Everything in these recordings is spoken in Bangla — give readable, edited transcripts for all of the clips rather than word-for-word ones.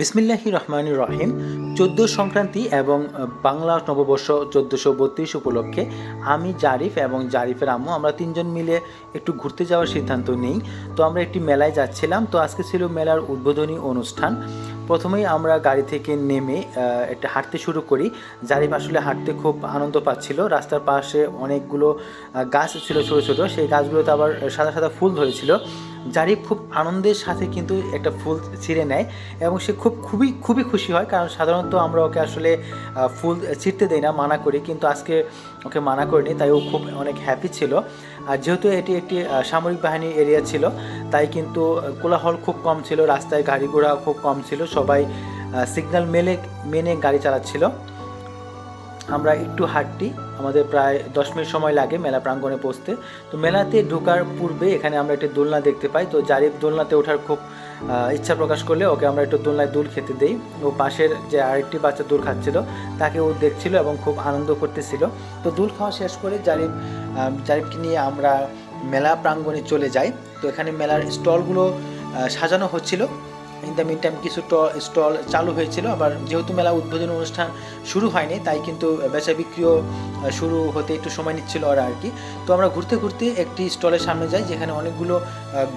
বিসমিল্লাহির রহমানির রহিম। 14 সংক্রান্তি এবং বাংলা নববর্ষ 1432 উপলক্ষে আমি জারিফ এবং জারিফের আম্মু আমরা তিনজন মিলে একটু ঘুরতে যাওয়ার সিদ্ধান্ত নিই। তো আমরা একটি মেলায় যাচ্ছিলাম। তো আজকে ছিল মেলার উদ্বোধনী অনুষ্ঠান। প্রথমেই আমরা গাড়ি থেকে নেমে একটা হাঁটতে শুরু করি। জারিফ আসলে হাঁটতে খুব আনন্দ পাচ্ছিল। রাস্তার পাশে অনেকগুলো গাছ ছিল ছোটো ছোটো, সেই গাছগুলোতে আবার সাদা সাদা ফুল ধরেছিল। জারিফ খুব আনন্দের সাথে কিন্তু একটা ফুল ছিঁড়ে নেয় এবং সে খুবই খুশি হয়, কারণ সাধারণত আমরা ওকে আসলে ফুল ছিঁড়তে দেই না, মানা করি, কিন্তু আজকে ওকে মানা করিনি, তাই ও খুব অনেক হ্যাপি ছিল। আর যেহেতু এটি একটি সামরিক বাহিনীর এরিয়া ছিল, তাই কিন্তু কোলাহল খুব কম ছিল, রাস্তায় গাড়ি ঘোড়া খুব কম ছিল, সবাই সিগন্যাল মেনে গাড়ি চালাচ্ছিল। আমরা একটু হাঁটটি, আমাদের প্রায় 10 মিনিট সময় লাগে মেলা প্রাঙ্গণে পৌঁছতে। তো মেলাতে ঢোকার পূর্বে এখানে আমরা একটি দোলনা দেখতে পাই। তো জারিফ দোলনাতে ওঠার খুব ইচ্ছা প্রকাশ করলে ওকে আমরা একটু দোলনায় দোল খেতে দেই। ও পাশের যে আরেকটি বাচ্চা দোল খাচ্ছিল তাকে ও দেখছিল এবং খুব আনন্দ করতেছিল। তো দোল খাওয়া শেষ করে জারিফকে নিয়ে আমরা মেলা প্রাঙ্গণে চলে যাই। তো এখানে মেলার স্টলগুলো সাজানো হচ্ছিল। ইন দ্য মিন টাইম কিছু স্টল চালু হয়েছিল। আবার যেহেতু মেলা উদ্বোধনী অনুষ্ঠান শুরু হয়নি, তাই কিন্তু বেচা বিক্রিও শুরু হতে একটু সময় নিচ্ছিল ওরা আর কি। তো আমরা ঘুরতে ঘুরতে একটি স্টলের সামনে যাই, যেখানে অনেকগুলো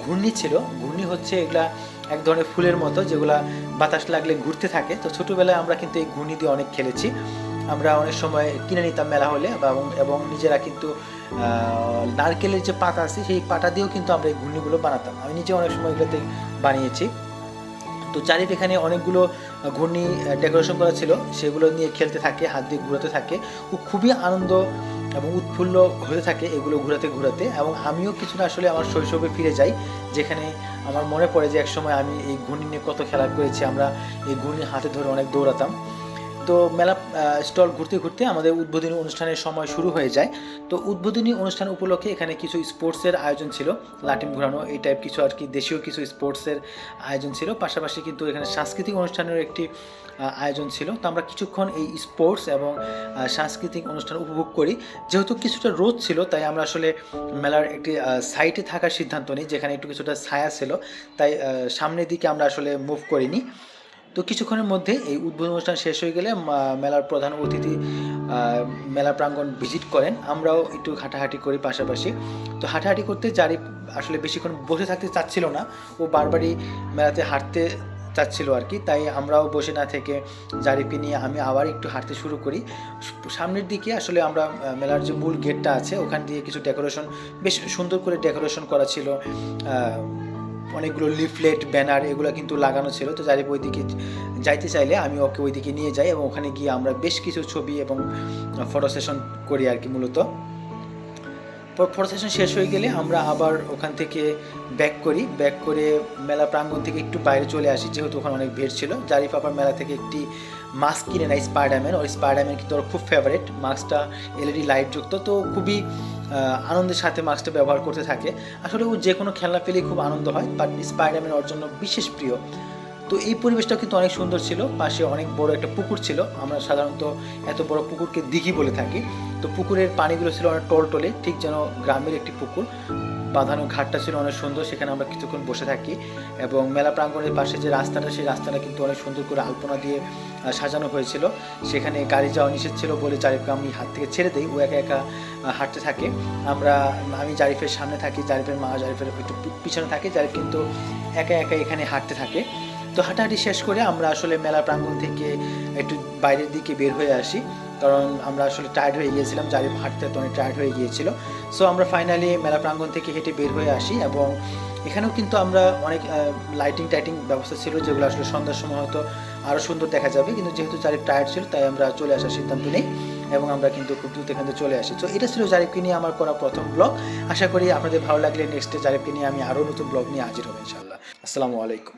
ঘূর্ণি ছিল। ঘূর্ণি হচ্ছে এগুলা এক ধরনের ফুলের মতো, যেগুলা বাতাস লাগলে ঘুরতে থাকে। তো ছোটোবেলায় আমরা কিন্তু এই ঘূর্ণি দিয়ে অনেক খেলেছি। আমরা অনেক সময় কিনে নিতাম মেলা হলে, এবং নিজেরা কিন্তু নারকেলের যে পাতা আছে সেই পাতা দিয়েও কিন্তু আমরা এই ঘূর্ণিগুলো বানাতাম। আমি নিজে অনেক সময় এগুলোতে বানিয়েছি। তো জারিফ এখানে অনেকগুলো ঘূর্ণি ডেকোরেশন করা ছিল, সেগুলো নিয়ে খেলতে থাকে, হাত দিয়ে ঘুরাতে থাকে। ও খুবই আনন্দ এবং উৎফুল্ল হতে থাকে এগুলো ঘুরাতে, এবং আমিও কিছুটা আসলে আমার শৈশবে ফিরে যাই, যেখানে আমার মনে পড়ে যে একসময় আমি এই ঘূর্ণি নিয়ে কত খেলা করেছি। আমরা এই ঘূর্ণি হাতে ধরে অনেক দৌড়াতাম। তো মেলা স্টল ঘুরতে ঘুরতে আমাদের উদ্বোধনী অনুষ্ঠানের সময় শুরু হয়ে যায়। তো উদ্বোধনী অনুষ্ঠান উপলক্ষে এখানে কিছু স্পোর্টসের আয়োজন ছিল, লাটিম ঘোরানো এই টাইপ কিছু আর কি, দেশীয় কিছু স্পোর্টসের আয়োজন ছিল। পাশাপাশি কিন্তু এখানে সাংস্কৃতিক অনুষ্ঠানের একটি আয়োজন ছিল। তো আমরা কিছুক্ষণ এই স্পোর্টস এবং সাংস্কৃতিক অনুষ্ঠান উপভোগ করি। যেহেতু কিছুটা রোদ ছিল, তাই আমরা আসলে মেলার একটি সাইটে থাকার সিদ্ধান্ত নিই, যেখানে একটু কিছুটা ছায়া ছিল, তাই সামনের দিকে আমরা আসলে মুভ করিনি। তো কিছুক্ষণের মধ্যে এই উদ্বোধন অনুষ্ঠান শেষ হয়ে গেলে মেলার প্রধান অতিথি মেলা প্রাঙ্গণ ভিজিট করেন। আমরাও একটু হাঁটাহাঁটি করি পাশাপাশি। তো হাঁটাহাঁটি করতে জারিফ আসলে বেশিক্ষণ বসে থাকতে চাচ্ছিল না, ও বারবারই মেলাতে হাঁটতে চাচ্ছিল আর কি। তাই আমরাও বসে না থেকে জারিফকে নিয়ে আমি আবার একটু হাঁটতে শুরু করি। সামনের দিকে আসলে আমরা মেলার যে মূল গেটটা আছে ওখান দিয়ে কিছু ডেকোরেশন, বেশ সুন্দর করে ডেকোরেশন করা ছিল, অনেকগুলো লিফলেট ব্যানার এগুলো কিন্তু লাগানো ছিল। তো জারিফ ওইদিকে যাইতে চাইলে আমি ওকে ওইদিকে নিয়ে যাই, এবং ওখানে গিয়ে আমরা বেশ কিছু ছবি এবং ফটো সেশন করি আর কি। মূলত ফটো সেশন শেষ হয়ে গেলে আমরা আবার ওখান থেকে ব্যাক করে মেলা প্রাঙ্গণ থেকে একটু বাইরে চলে আসি, যেহেতু ওখানে অনেক ভিড় ছিল। জারিফ আবার মেলা থেকে একটি মাস্ক কিনে নেয়, স্পাইডারম্যান। ওই স্পাইডারম্যান কিন্তু ওর খুব ফেভারিট। মাস্কটা এলইডি লাইট যুক্ত, তো খুবই আনন্দের সাথে মাস্কটা ব্যবহার করতে থাকে। আসলে ও যে কোনো খেলনা পেলেই খুব আনন্দ হয়, বাট স্পাইডারম্যান ওর জন্য বিশেষ প্রিয়। তো এই পরিবেশটাও কিন্তু অনেক সুন্দর ছিল। পাশে অনেক বড় একটা পুকুর ছিল, আমরা সাধারণত এত বড় পুকুরকে দিঘি বলে থাকি। তো পুকুরের পানিগুলো ছিল অনেক টলটলে, ঠিক যেন গ্রামের একটি পুকুর। বাঁধানো ঘাটটা ছিল অনেক সুন্দর, সেখানে আমরা কিছুক্ষণ বসে থাকি। এবং মেলা প্রাঙ্গণের পাশে যে রাস্তাটা, সেই রাস্তাটা কিন্তু অনেক সুন্দর করে আলপনা দিয়ে সাজানো হয়েছিল। সেখানে গাড়ি যাওয়া নিষেধ ছিল বলে জারিফকে আমি হাত থেকে ছেড়ে দিই, ও একা একা হাঁটতে থাকে। আমি জারিফের সামনে থাকি, জারিফের মা জারিফের একটু পিছনে থাকে। জারিফ কিন্তু একা একা এখানে হাঁটতে থাকে। তো হাঁটাহাঁটি শেষ করে আমরা আসলে মেলা প্রাঙ্গণ থেকে একটু বাইরের দিকে বের হয়ে আসি, কারণ আমরা আসলে টায়ার্ড হয়ে গিয়েছিলাম। জারিফ হাঁটতে অনেক টায়ার্ড হয়ে গিয়েছিল। সো আমরা ফাইনালি মেলা প্রাঙ্গণ থেকে হেঁটে বের হয়ে আসি, এবং এখানেও কিন্তু আমরা অনেক টাইটিং ব্যবস্থা ছিল, যেগুলো আসলে সন্ধ্যার সময় হয়তো আরও সুন্দর দেখা যাবে, কিন্তু যেহেতু জারিফ টায়ার্ড ছিল তাই আমরা চলে আসার সিদ্ধান্ত নিই, এবং আমরা কিন্তু খুব দ্রুত এখান থেকে চলে আসি। তো এটা ছিল জারিফকে নিয়ে আমার করা প্রথম ব্লগ। আশা করি আপনাদের ভালো লাগলে নেক্সটে জারিফকে নিয়ে আমি আরও নতুন ব্লগ নিয়ে হাজির হব ইনশাআল্লাহ। আসসালামু আলাইকুম।